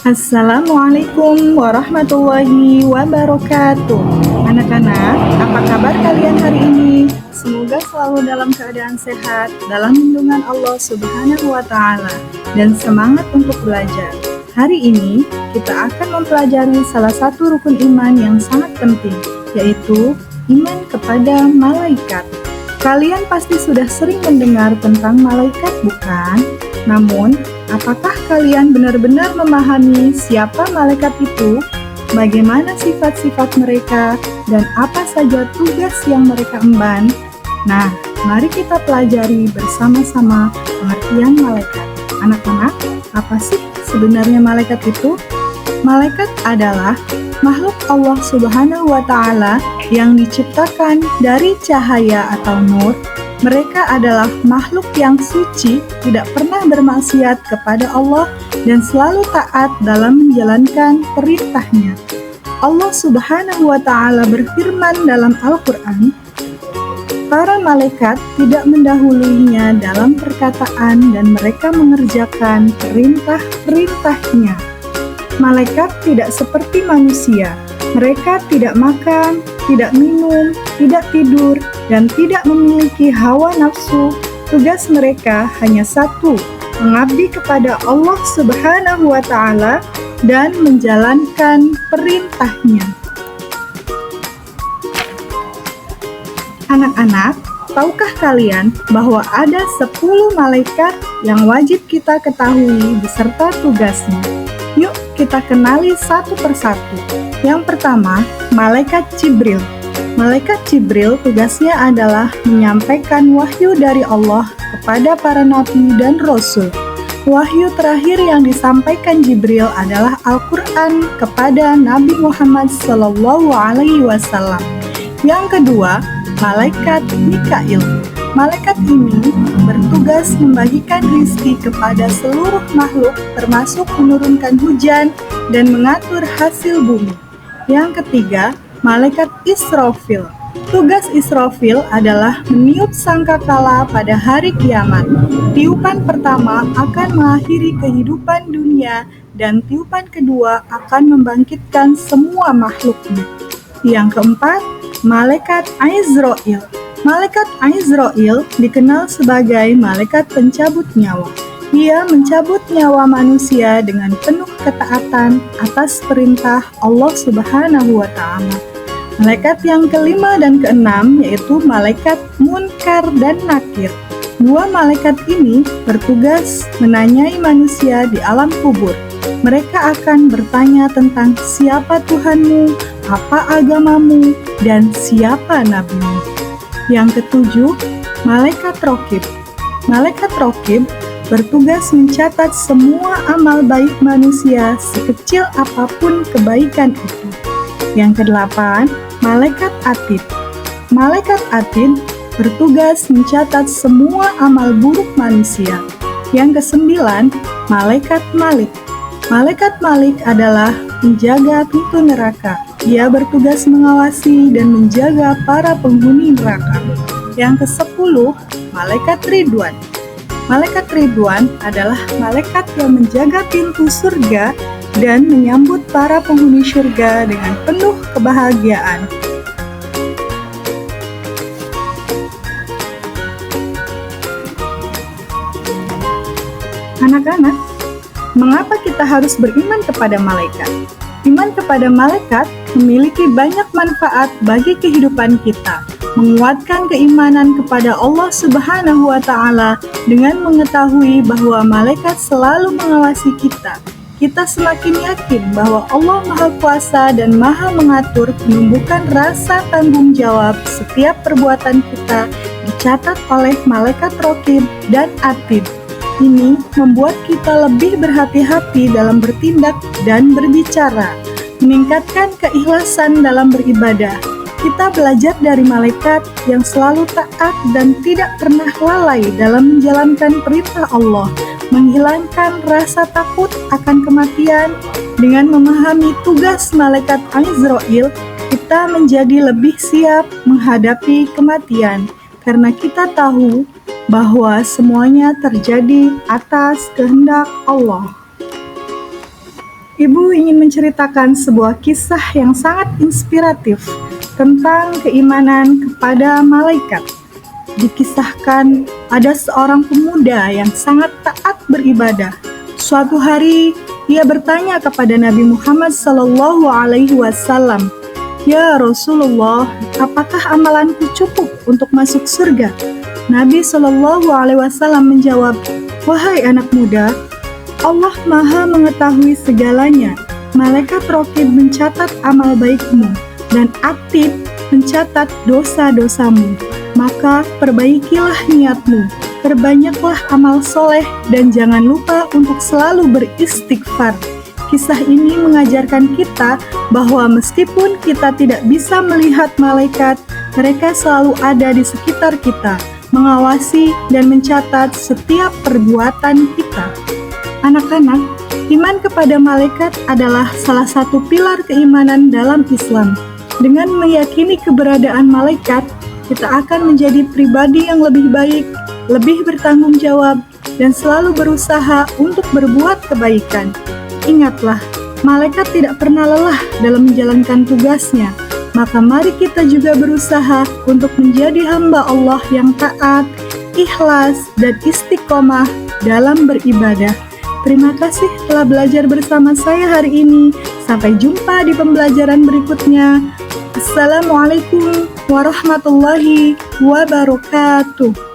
Assalamualaikum warahmatullahi wabarakatuh. Anak-anak, apa kabar kalian hari ini? Semoga selalu dalam keadaan sehat, dalam lindungan Allah Subhanahu wa Ta'ala, dan semangat untuk belajar. Hari ini kita akan mempelajari salah satu rukun iman yang sangat penting, yaitu iman kepada malaikat. Kalian pasti sudah sering mendengar tentang malaikat, bukan? Namun, apakah kalian benar-benar memahami siapa malaikat itu, bagaimana sifat-sifat mereka, dan apa saja tugas yang mereka emban? Nah, mari kita pelajari bersama-sama pengertian malaikat. Anak-anak, apa sih sebenarnya malaikat itu? Malaikat adalah makhluk Allah Subhanahu wa Ta'ala yang diciptakan dari cahaya atau nur. Mereka adalah makhluk yang suci, tidak pernah bermaksiat kepada Allah dan selalu taat dalam menjalankan perintahnya. Allah Subhanahu wa Ta'ala berfirman dalam Al-Quran, para malaikat tidak mendahuluinya dalam perkataan dan mereka mengerjakan perintah-perintahnya. Malaikat tidak seperti manusia. Mereka tidak makan, tidak minum, tidak tidur, dan tidak memiliki hawa nafsu. Tugas mereka hanya satu, mengabdi kepada Allah Subhanahu wa Ta'ala dan menjalankan perintahnya. Anak-anak, tahukah kalian bahwa ada 10 malaikat yang wajib kita ketahui beserta tugasnya? Yuk kita kenali satu persatu. Yang pertama, Malaikat Jibril. Malaikat Jibril tugasnya adalah menyampaikan wahyu dari Allah kepada para nabi dan rasul. Wahyu terakhir yang disampaikan Jibril adalah Al-Quran kepada Nabi Muhammad SAW. Yang kedua, Malaikat Mikail. Malaikat ini bertugas membagikan rizki kepada seluruh makhluk, termasuk menurunkan hujan dan mengatur hasil bumi. Yang ketiga, Malaikat Israfil. Tugas Israfil adalah meniup sangkakala pada hari kiamat. Tiupan pertama akan mengakhiri kehidupan dunia dan tiupan kedua akan membangkitkan semua makhluknya. Yang keempat, Malaikat Azrail. Malaikat Azrail dikenal sebagai malaikat pencabut nyawa. Ia mencabut nyawa manusia dengan penuh ketaatan atas perintah Allah Subhanahu wa Ta'ala. Malaikat yang kelima dan keenam yaitu malaikat Munkar dan Nakir. Dua malaikat ini bertugas menanyai manusia di alam kubur. Mereka akan bertanya tentang siapa Tuhanmu, apa agamamu, dan siapa nabimu. Yang ketujuh, Malaikat Raqib. Malaikat Raqib bertugas mencatat semua amal baik manusia sekecil apapun kebaikan itu. Yang kedelapan, Malaikat Atid. Malaikat Atid bertugas mencatat semua amal buruk manusia. Yang kesembilan, Malaikat Malik. Malaikat Malik adalah penjaga pintu neraka. Ia bertugas mengawasi dan menjaga para penghuni neraka. Yang ke-10, Malaikat Ridwan. Malaikat Ridwan adalah malaikat yang menjaga pintu surga dan menyambut para penghuni surga dengan penuh kebahagiaan. Anak-anak, mengapa kita harus beriman kepada malaikat? Iman kepada malaikat memiliki banyak manfaat bagi kehidupan kita. Menguatkan keimanan kepada Allah Subhanahu wa Ta'ala dengan mengetahui bahwa malaikat selalu mengawasi kita. Kita semakin yakin bahwa Allah Maha Kuasa dan Maha Mengatur, menumbuhkan rasa tanggung jawab setiap perbuatan kita dicatat oleh malaikat Raqib dan Atid. Ini membuat kita lebih berhati-hati dalam bertindak dan berbicara, meningkatkan keikhlasan dalam beribadah. Kita belajar dari malaikat yang selalu taat dan tidak pernah lalai dalam menjalankan perintah Allah, menghilangkan rasa takut akan kematian. Dengan memahami tugas malaikat Azrail, kita menjadi lebih siap menghadapi kematian, karena kita tahu bahwa semuanya terjadi atas kehendak Allah. Ibu ingin menceritakan sebuah kisah yang sangat inspiratif tentang keimanan kepada malaikat. Dikisahkan ada seorang pemuda yang sangat taat beribadah. Suatu hari ia bertanya kepada Nabi Muhammad SAW, "Ya Rasulullah, apakah amalanku cukup untuk masuk surga?" Nabi SAW menjawab, "Wahai anak muda, Allah Maha mengetahui segalanya. Malaikat Raqib mencatat amal baikmu dan Atid mencatat dosa-dosamu. Maka perbaikilah niatmu, perbanyaklah amal soleh, dan jangan lupa untuk selalu beristighfar." Kisah ini mengajarkan kita bahwa meskipun kita tidak bisa melihat malaikat, mereka selalu ada di sekitar kita, mengawasi dan mencatat setiap perbuatan kita. Anak-anak, iman kepada malaikat adalah salah satu pilar keimanan dalam Islam. Dengan meyakini keberadaan malaikat, kita akan menjadi pribadi yang lebih baik, lebih bertanggung jawab, dan selalu berusaha untuk berbuat kebaikan. Ingatlah, malaikat tidak pernah lelah dalam menjalankan tugasnya. Maka mari kita juga berusaha untuk menjadi hamba Allah yang taat, ikhlas, dan istiqomah dalam beribadah. Terima kasih telah belajar bersama saya hari ini. Sampai jumpa di pembelajaran berikutnya. Assalamualaikum warahmatullahi wabarakatuh.